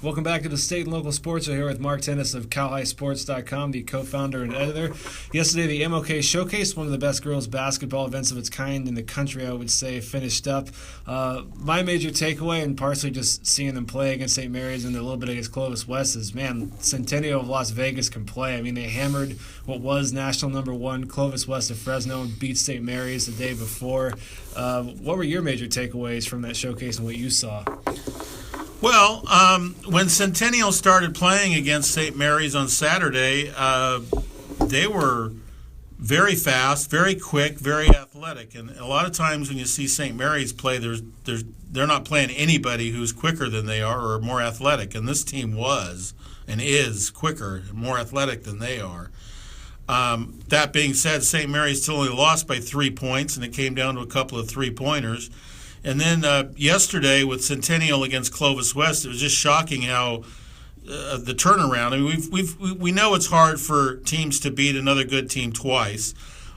Welcome back to the State and Local Sports. We're here with Mark Tennis of CalHighSports.com, the co-founder and editor. Yesterday, the MLK Showcase, one of the best girls basketball events of its kind in the country, I would say, finished up. My major takeaway, and partially just seeing them play against St. Mary's and a little bit against Clovis West, is, man, Centennial of Las Vegas can play. I mean, they hammered what was national number one, Clovis West of Fresno, and beat St. Mary's the day before. What were your major takeaways from that showcase and what you saw? Well, when Centennial started playing against St. Mary's on Saturday, they were very fast, very quick, very athletic. And a lot of times when you see St. Mary's play, they're not playing anybody who's quicker than they are or more athletic. And this team was and is quicker and more athletic than they are. That being said, St. Mary's still only lost by 3 points, and it came down to a couple of three-pointers. And then yesterday with Centennial against Clovis West, it was just shocking how the turnaround. I mean, we know it's hard for teams to beat another good team twice,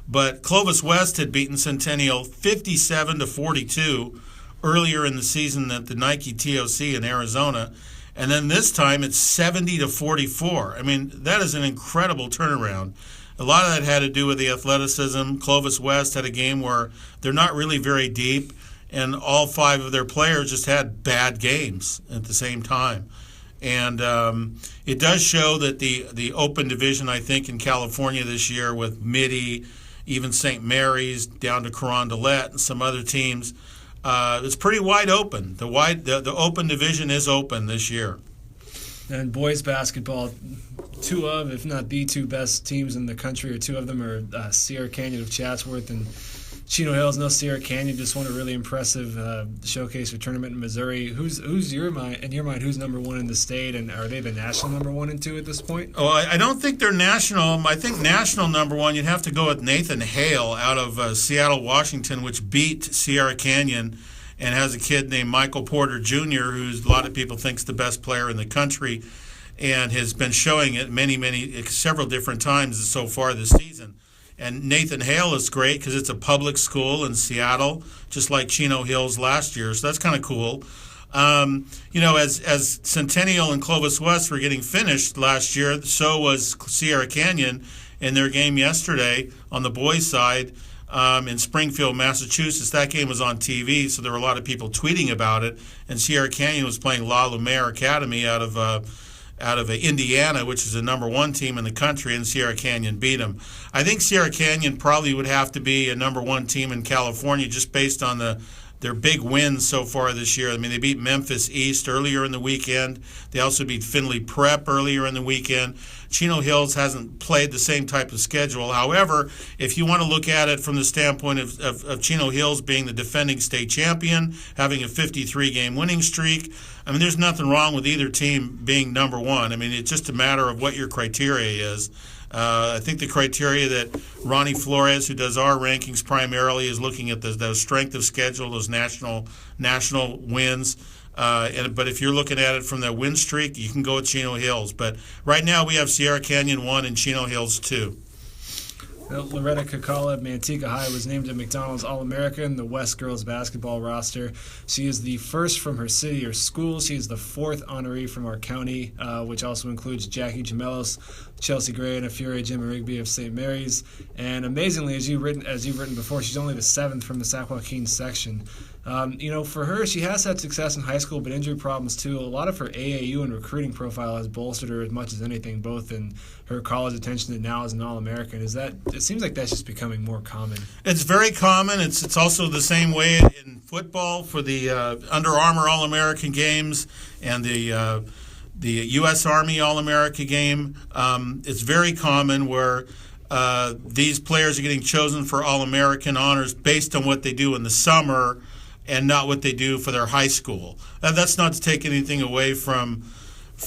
but Clovis West had beaten Centennial 57-42 earlier in the season at the Nike TOC in Arizona, and then this time it's 70-44. I mean, that is an incredible turnaround. A lot of that had to do with the athleticism. Clovis West had a game where they're not really very deep, and all five of their players just had bad games at the same time. And it does show that the open division, I think, in California this year with Midi, even St. Mary's, down to Carondelet and some other teams, it's pretty wide open. The open division is open this year. And boys basketball, two of, if not the two best teams in the country, or two of them are Sierra Canyon of Chatsworth and Chino Hills. No, Sierra Canyon just won a really impressive showcase or tournament in Missouri. Who's in your mind, who's number one in the state, and are they the national number 1 and 2 at this point? Oh, I don't think they're national. I think national number one, you'd have to go with Nathan Hale out of Seattle, Washington, which beat Sierra Canyon and has a kid named Michael Porter Jr., who's a lot of people thinks the best player in the country and has been showing it several different times so far this season. And Nathan Hale is great because it's a public school in Seattle, just like Chino Hills last year. So that's kind of cool. As Centennial and Clovis West were getting finished last year, so was Sierra Canyon in their game yesterday on the boys' side in Springfield, Massachusetts. That game was on TV, so there were a lot of people tweeting about it. And Sierra Canyon was playing La Lumiere Academy out of Indiana, which is the number 1 team in the country, and Sierra Canyon beat them. I think Sierra Canyon probably would have to be a number 1 team in California just based on their big wins so far this year. I mean, they beat Memphis East earlier in the weekend. They also beat Findlay Prep earlier in the weekend. Chino Hills hasn't played the same type of schedule. However, if you want to look at it from the standpoint of Chino Hills being the defending state champion, having a 53-game winning streak, I mean, there's nothing wrong with either team being number 1. I mean, it's just a matter of what your criteria is. I think the criteria that Ronnie Flores, who does our rankings primarily, is looking at the strength of schedule, those national wins. But if you're looking at it from the win streak, you can go with Chino Hills. But right now we have Sierra Canyon 1 and Chino Hills 2. Loretta Kakala of Manteca High was named a McDonald's All-American in the West girls basketball roster. She is the first from her city or school. She is the 4th honoree from our county, which also includes Jackie Gemelos, Chelsea Gray, and Afure Jim Rigby of St. Mary's. And amazingly, as you've written before, she's only the 7th from the Sac Joaquin section. For her, she has had success in high school, but injury problems too. A lot of her AAU and recruiting profile has bolstered her as much as anything, both in her college attention and now as an All-American. It seems like that's just becoming more common. It's very common. It's also the same way in football for the Under Armour All-American games and the U.S. Army All-America game. It's very common where these players are getting chosen for All-American honors based on what they do in the summer and not what they do for their high school. That's not to take anything away from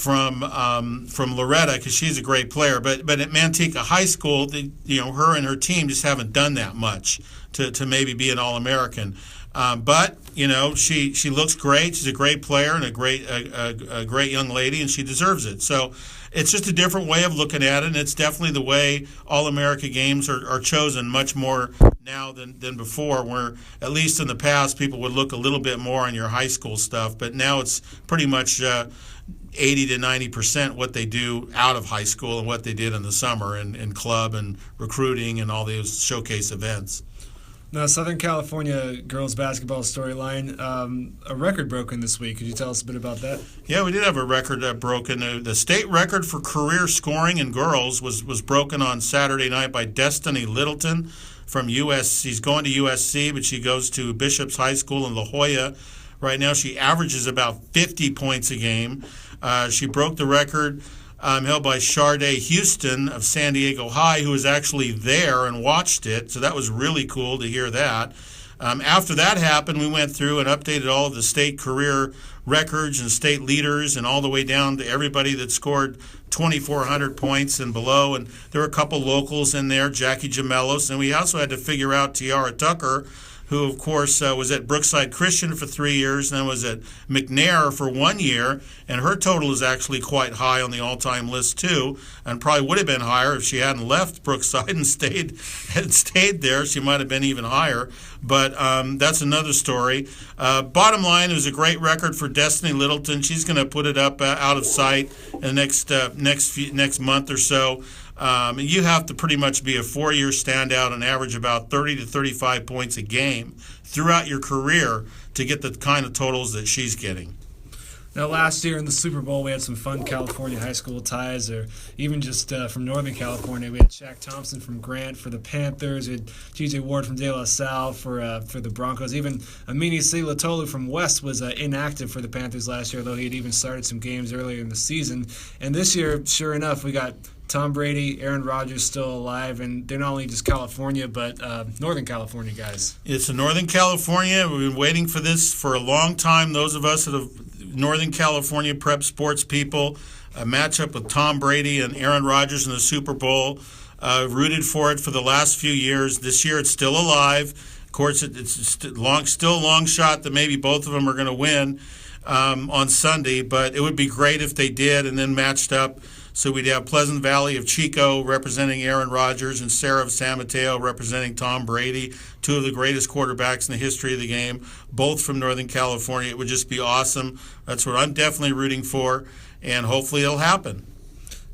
Loretta, because she's a great player. But at Manteca High School, her and her team just haven't done that much to maybe be an All-American. But she looks great. She's a great player and a great young lady, and she deserves it. So it's just a different way of looking at it, and it's definitely the way All-America games are chosen much more now than before, where at least in the past people would look a little bit more on your high school stuff, but now it's pretty much 80 to 90% what they do out of high school and what they did in the summer in club and recruiting and all those showcase events. Now, Southern California girls basketball storyline, a record broken this week. Could you tell us a bit about that? Yeah, we did have a record broken. The state record for career scoring in girls was broken on Saturday night by Destiny Littleton from USC. She's going to USC, but she goes to Bishop's High School in La Jolla. Right now, she averages about 50 points a game. She broke the record held by Sharday Houston of San Diego High, who was actually there and watched it. So that was really cool to hear that. After that happened, we went through and updated all of the state career records and state leaders and all the way down to everybody that scored 2,400 points and below. And there were a couple locals in there, Jackie Gemelos. And we also had to figure out Tiara Tucker, who, of course, was at Brookside Christian for 3 years and then was at McNair for 1 year. And her total is actually quite high on the all-time list, too, and probably would have been higher if she hadn't left Brookside and stayed there. She might have been even higher. But that's another story. Bottom line, it was a great record for Destiny Littleton. She's going to put it up out of sight in the next month or so. You have to pretty much be a 4-year standout and average about 30 to 35 points a game throughout your career to get the kind of totals that she's getting. Now, last year in the Super Bowl, we had some fun California high school ties, or even just from Northern California. We had Shaq Thompson from Grant for the Panthers. We had T.J. Ward from De La Salle for the Broncos. Even Amini Silatolu from West was inactive for the Panthers last year, though he had even started some games earlier in the season. And this year, sure enough, we got Tom Brady, Aaron Rodgers still alive, and they're not only just California, but Northern California guys. It's a Northern California. We've been waiting for this for a long time. Those of us that have Northern California prep sports people, a matchup with Tom Brady and Aaron Rodgers in the Super Bowl, rooted for it for the last few years. This year it's still alive. Of course, it's still a long shot that maybe both of them are going to win on Sunday, but it would be great if they did and then matched up. So we'd have Pleasant Valley of Chico representing Aaron Rodgers and Sarah of San Mateo representing Tom Brady, two of the greatest quarterbacks in the history of the game, both from Northern California. It would just be awesome. That's what I'm definitely rooting for, and hopefully it'll happen.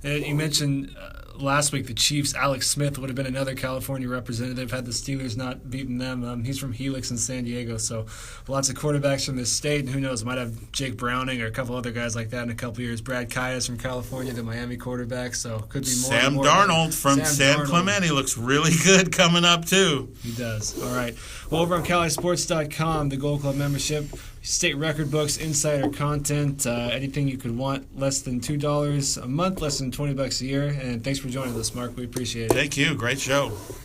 And you mentioned last week the Chiefs. Alex Smith would have been another California representative had the Steelers not beaten them. He's from Helix in San Diego, so lots of quarterbacks from this state, and who knows, might have Jake Browning or a couple other guys like that in a couple years. Brad Kayas from California, the Miami quarterback, so could be more. Sam Darnold from San Clemente looks really good coming up too. He does. All right. Well, over on CaliSports.com, the Gold Club membership, state record books, insider content, anything you could want, less than $2 a month, less than $20 a year. And thanks for joining us, Mark. We appreciate it. Thank you. Great show.